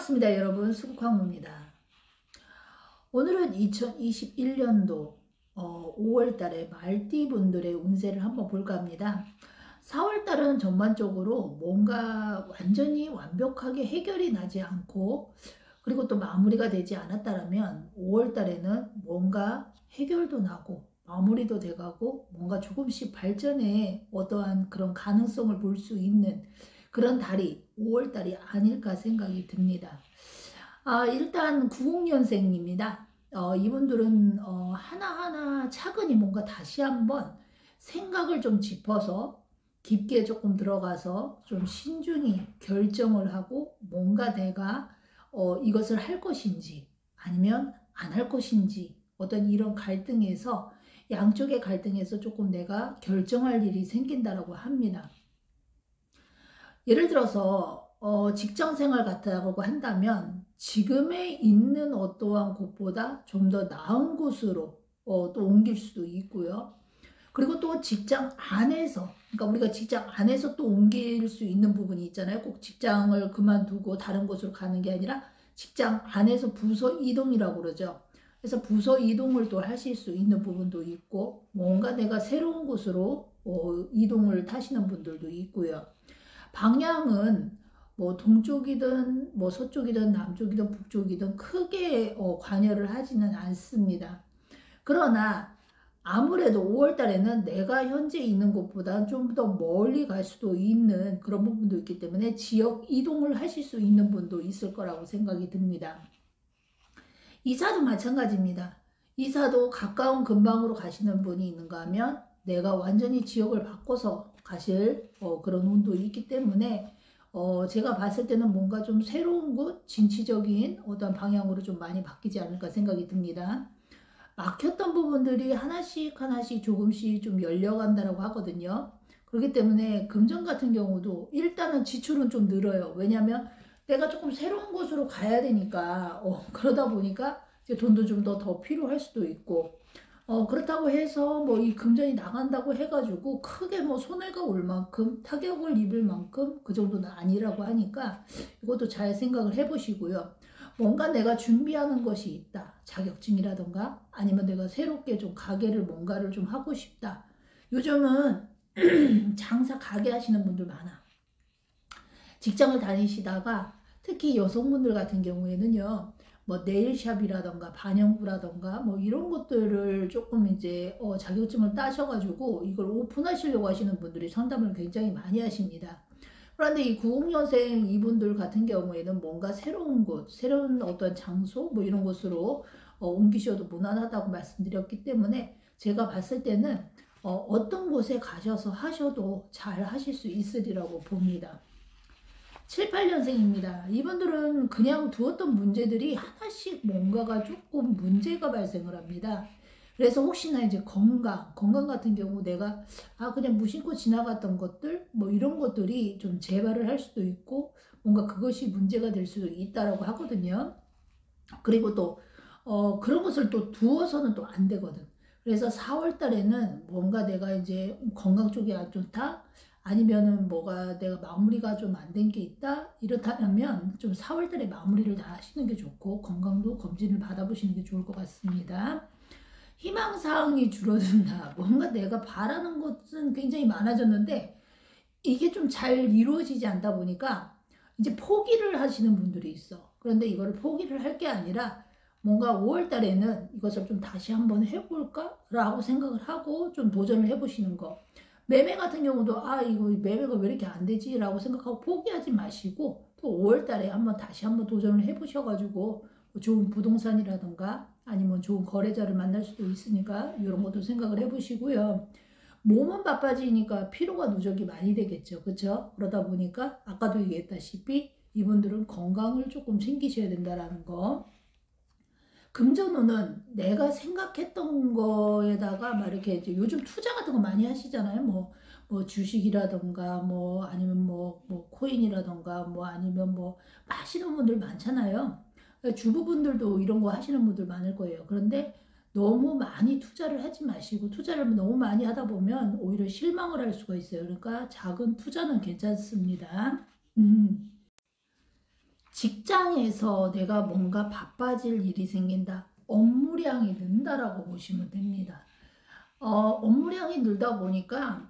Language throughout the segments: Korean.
반갑습니다 여러분, 수국황무입니다. 오늘은 2021년도 5월달에 말띠분들의 운세를 한번 볼까 합니다. 4월달은 전반적으로 뭔가 완전히 완벽하게 해결이 나지 않고 그리고 또 마무리가 되지 않았다면 5월달에는 뭔가 해결도 나고 마무리도 돼가고 뭔가 조금씩 발전의 어떠한 그런 가능성을 볼 수 있는 그런 달이 5월달이 아닐까 생각이 듭니다. 일단 90년생입니다. 이분들은 하나하나 차근히 뭔가 다시 한번 생각을 좀 짚어서 깊게 조금 들어가서 좀 신중히 결정을 하고 뭔가 내가 이것을 할 것인지 아니면 안 할 것인지 어떤 이런 갈등에서 양쪽의 갈등에서 조금 내가 결정할 일이 생긴다라고 합니다. 예를 들어서 직장 생활 같다고 한다면 지금에 있는 어떠한 곳보다 좀 더 나은 곳으로 또 옮길 수도 있고요. 그리고 또 직장 안에서, 그러니까 우리가 직장 안에서 또 옮길 수 있는 부분이 있잖아요. 꼭 직장을 그만두고 다른 곳으로 가는 게 아니라 직장 안에서 부서 이동이라고 그러죠. 그래서 부서 이동을 또 하실 수 있는 부분도 있고 뭔가 내가 새로운 곳으로 이동을 타시는 분들도 있고요. 방향은 뭐 동쪽이든 뭐 서쪽이든 남쪽이든 북쪽이든 크게 관여를 하지는 않습니다. 그러나 아무래도 5월 달에는 내가 현재 있는 곳보다 좀 더 멀리 갈 수도 있는 그런 부분도 있기 때문에 지역 이동을 하실 수 있는 분도 있을 거라고 생각이 듭니다. 이사도 마찬가지입니다. 이사도 가까운 근방으로 가시는 분이 있는가 하면 내가 완전히 지역을 바꿔서 가실 그런 운도 있기 때문에 제가 봤을 때는 뭔가 좀 새로운 곳, 진취적인 어떤 방향으로 좀 많이 바뀌지 않을까 생각이 듭니다. 막혔던 부분들이 하나씩 하나씩 조금씩 좀 열려간다라고 하거든요. 그렇기 때문에 금전 같은 경우도 일단은 지출은 좀 늘어요. 왜냐하면 내가 조금 새로운 곳으로 가야 되니까 그러다 보니까 이제 돈도 좀 더 필요할 수도 있고 그렇다고 해서 뭐 이 금전이 나간다고 해가지고 크게 뭐 손해가 올 만큼 타격을 입을 만큼 그 정도는 아니라고 하니까 이것도 잘 생각을 해보시고요. 뭔가 내가 준비하는 것이 있다. 자격증이라던가 아니면 내가 새롭게 좀 가게를 뭔가를 좀 하고 싶다. 요즘은 장사 가게 하시는 분들 많아. 직장을 다니시다가 특히 여성분들 같은 경우에는요. 뭐 네일샵이라던가 반영구라던가 뭐 이런 것들을 조금 이제 자격증을 따셔가지고 이걸 오픈하시려고 하시는 분들이 상담을 굉장히 많이 하십니다. 그런데 이 90년생 이분들 같은 경우에는 뭔가 새로운 곳, 새로운 어떤 장소 뭐 이런 곳으로 옮기셔도 무난하다고 말씀드렸기 때문에 제가 봤을 때는 어떤 곳에 가셔서 하셔도 잘 하실 수 있으리라고 봅니다. 7, 8년생입니다. 이분들은 그냥 두었던 문제들이 하나씩 뭔가가 조금 문제가 발생을 합니다. 그래서 혹시나 이제 건강 같은 경우 내가 그냥 무심코 지나갔던 것들 뭐 이런 것들이 좀 재발을 할 수도 있고 뭔가 그것이 문제가 될 수도 있다라고 하거든요. 그리고 또 그런 것을 또 두어서는 또 안 되거든. 그래서 4월 달에는 뭔가 내가 이제 건강 쪽이 안 좋다 아니면은 뭐가 내가 마무리가 좀 안 된 게 있다 이렇다면 좀 4월 달에 마무리를 다 하시는 게 좋고 건강도 검진을 받아보시는 게 좋을 것 같습니다. 희망사항이 줄어든다. 뭔가 내가 바라는 것은 굉장히 많아졌는데 이게 좀 잘 이루어지지 않다 보니까 이제 포기를 하시는 분들이 있어. 그런데 이거를 포기를 할 게 아니라 뭔가 5월 달에는 이것을 좀 다시 한번 해볼까? 라고 생각을 하고 좀 도전을 해보시는 거. 매매 같은 경우도 이거 매매가 왜 이렇게 안 되지? 라고 생각하고 포기하지 마시고 또 5월 달에 한번 다시 한번 도전을 해보셔가지고 좋은 부동산이라던가 아니면 좋은 거래자를 만날 수도 있으니까 이런 것도 생각을 해보시고요. 몸은 바빠지니까 피로가 누적이 많이 되겠죠. 그렇죠? 그러다 보니까 아까도 얘기했다시피 이분들은 건강을 조금 챙기셔야 된다라는 거. 금전운은 내가 생각했던 거에다가 막 이렇게 이제 요즘 투자 같은 거 많이 하시잖아요. 뭐 주식이라던가 뭐 아니면 뭐 코인이라던가 뭐 아니면 뭐 하시는 분들 많잖아요. 그러니까 주부분들도 이런 거 하시는 분들 많을 거예요. 그런데 너무 많이 투자를 하지 마시고 투자를 너무 많이 하다 보면 오히려 실망을 할 수가 있어요. 그러니까 작은 투자는 괜찮습니다. 직장에서 내가 뭔가 바빠질 일이 생긴다. 업무량이 는다라고 보시면 됩니다. 업무량이 늘다 보니까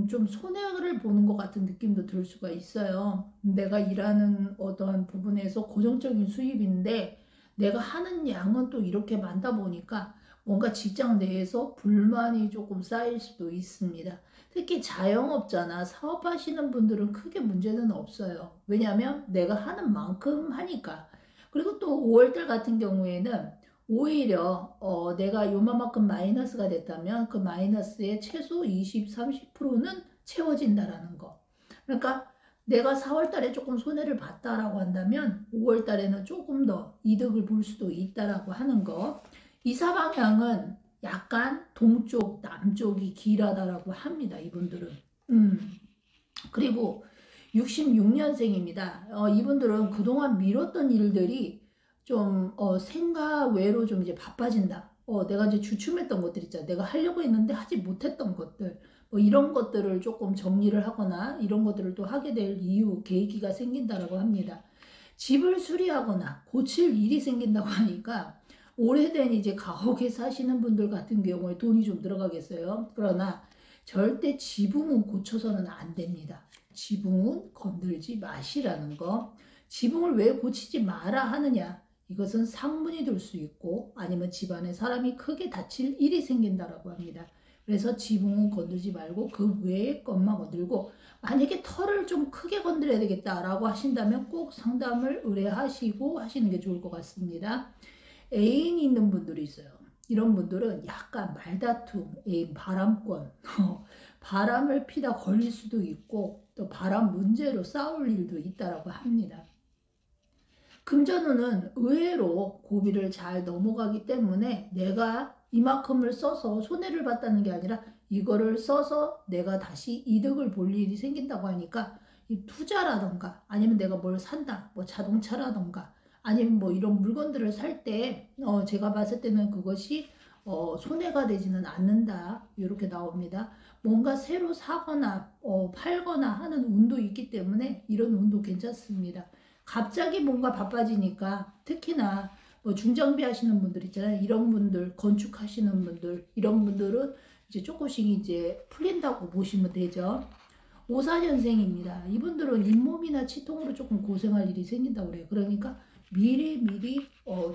좀 손해를 보는 것 같은 느낌도 들 수가 있어요. 내가 일하는 어떤 부분에서 고정적인 수입인데 내가 하는 양은 또 이렇게 많다 보니까 뭔가 직장 내에서 불만이 조금 쌓일 수도 있습니다. 특히 자영업자나 사업하시는 분들은 크게 문제는 없어요. 왜냐하면 내가 하는 만큼 하니까. 그리고 또 5월달 같은 경우에는 오히려 내가 요만큼 마이너스가 됐다면 그 마이너스의 최소 20, 30%는 채워진다라는 거. 그러니까 내가 4월 달에 조금 손해를 봤다라고 한다면 5월 달에는 조금 더 이득을 볼 수도 있다라고 하는 거. 이사 방향은 약간 동쪽, 남쪽이 길하다라고 합니다. 이분들은. 그리고 66년생입니다. 이분들은 그동안 미뤘던 일들이 좀 생각 외로 좀 이제 바빠진다. 내가 이제 주춤했던 것들 있잖아. 내가 하려고 했는데 하지 못했던 것들. 뭐 이런 것들을 조금 정리를 하거나 이런 것들을 또 하게 될 이유, 계기가 생긴다라고 합니다. 집을 수리하거나 고칠 일이 생긴다고 하니까 오래된 이제 가옥에 사시는 분들 같은 경우에 돈이 좀 들어가겠어요. 그러나 절대 지붕은 고쳐서는 안 됩니다. 지붕은 건들지 마시라는 거. 지붕을 왜 고치지 마라 하느냐? 이것은 상문이 될 수 있고 아니면 집안에 사람이 크게 다칠 일이 생긴다라고 합니다. 그래서 지붕은 건들지 말고 그 외의 것만 건들고, 만약에 털을 좀 크게 건드려야 되겠다라고 하신다면 꼭 상담을 의뢰하시고 하시는 게 좋을 것 같습니다. 애인이 있는 분들이 있어요. 이런 분들은 약간 말다툼, 애인 바람권, 바람을 피다 걸릴 수도 있고 또 바람 문제로 싸울 일도 있다라고 합니다. 금전운은 의외로 고비를 잘 넘어가기 때문에 내가 이만큼을 써서 손해를 봤다는 게 아니라 이거를 써서 내가 다시 이득을 볼 일이 생긴다고 하니까 이 투자라던가 아니면 내가 뭘 산다, 뭐 자동차라던가 아니면 뭐 이런 물건들을 살 때 제가 봤을 때는 그것이 손해가 되지는 않는다 이렇게 나옵니다. 뭔가 새로 사거나 팔거나 하는 운도 있기 때문에 이런 운도 괜찮습니다. 갑자기 뭔가 바빠지니까 특히나 뭐 중장비 하시는 분들 있잖아요. 이런 분들, 건축하시는 분들, 이런 분들은 이제 조금씩 이제 풀린다고 보시면 되죠. 54년생입니다. 이분들은 잇몸이나 치통으로 조금 고생할 일이 생긴다고 그래요. 그러니까 미리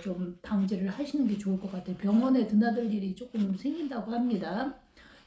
좀 방지를 하시는 게 좋을 것 같아요. 병원에 드나들 일이 조금 생긴다고 합니다.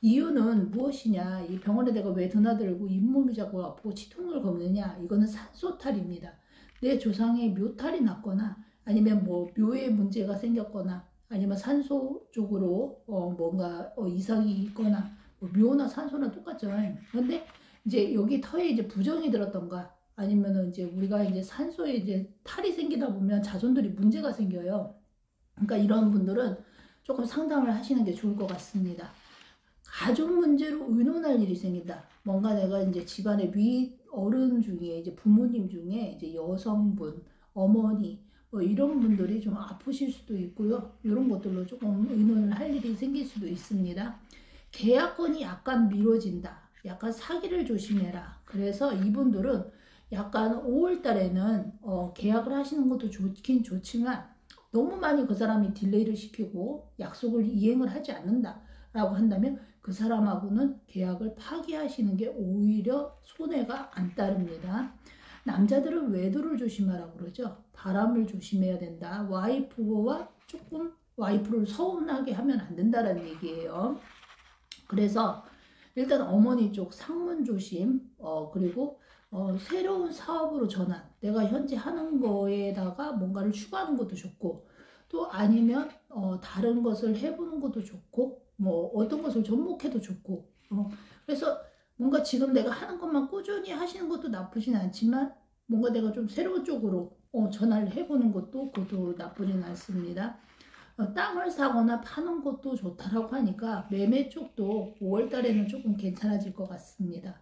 이유는 무엇이냐? 이 병원에 내가 왜 드나들고 잇몸이 자꾸 아프고 치통을 겪느냐? 이거는 산소탈입니다. 내 조상에 묘탈이 났거나 아니면 뭐 묘에 문제가 생겼거나 아니면 산소 쪽으로 뭔가 이상이 있거나 뭐 묘나 산소나 똑같죠. 그런데 이제 여기 터에 이제 부정이 들었던가 아니면은 이제 우리가 이제 산소에 이제 탈이 생기다 보면 자손들이 문제가 생겨요. 그러니까 이런 분들은 조금 상담을 하시는 게 좋을 것 같습니다. 가족 문제로 의논할 일이 생긴다. 뭔가 내가 이제 집안의 위 어른 중에 이제 부모님 중에 이제 여성분, 어머니 뭐 이런 분들이 좀 아프실 수도 있고요. 이런 것들로 조금 의논을 할 일이 생길 수도 있습니다. 계약건이 약간 미뤄진다. 약간 사기를 조심해라. 그래서 이분들은 약간 5월 달에는 계약을 하시는 것도 좋긴 좋지만 너무 많이 그 사람이 딜레이를 시키고 약속을 이행을 하지 않는다라고 한다면 그 사람하고는 계약을 파기하시는 게 오히려 손해가 안 따릅니다. 남자들은 외도를 조심하라고 그러죠. 바람을 조심해야 된다. 와이프와 조금 와이프를 서운하게 하면 안 된다라는 얘기예요. 그래서 일단 어머니 쪽 상문 조심, 그리고 새로운 사업으로 전환, 내가 현재 하는 거에다가 뭔가를 추가하는 것도 좋고, 또 아니면 다른 것을 해보는 것도 좋고, 뭐 어떤 것을 접목해도 좋고, 그래서 뭔가 지금 내가 하는 것만 꾸준히 하시는 것도 나쁘진 않지만, 뭔가 내가 좀 새로운 쪽으로 전환을 해보는 것도 그것도 나쁘진 않습니다. 땅을 사거나 파는 것도 좋다라고 하니까 매매 쪽도 5월 달에는 조금 괜찮아질 것 같습니다.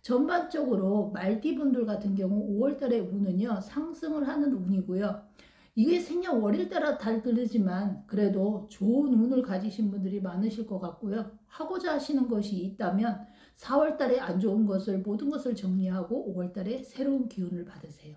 전반적으로 말띠분들 같은 경우 5월 달에 운은요 상승을 하는 운이고요. 이게 생년월일 따라 다르지만 그래도 좋은 운을 가지신 분들이 많으실 것 같고요. 하고자 하시는 것이 있다면 4월 달에 안 좋은 것을 모든 것을 정리하고 5월 달에 새로운 기운을 받으세요.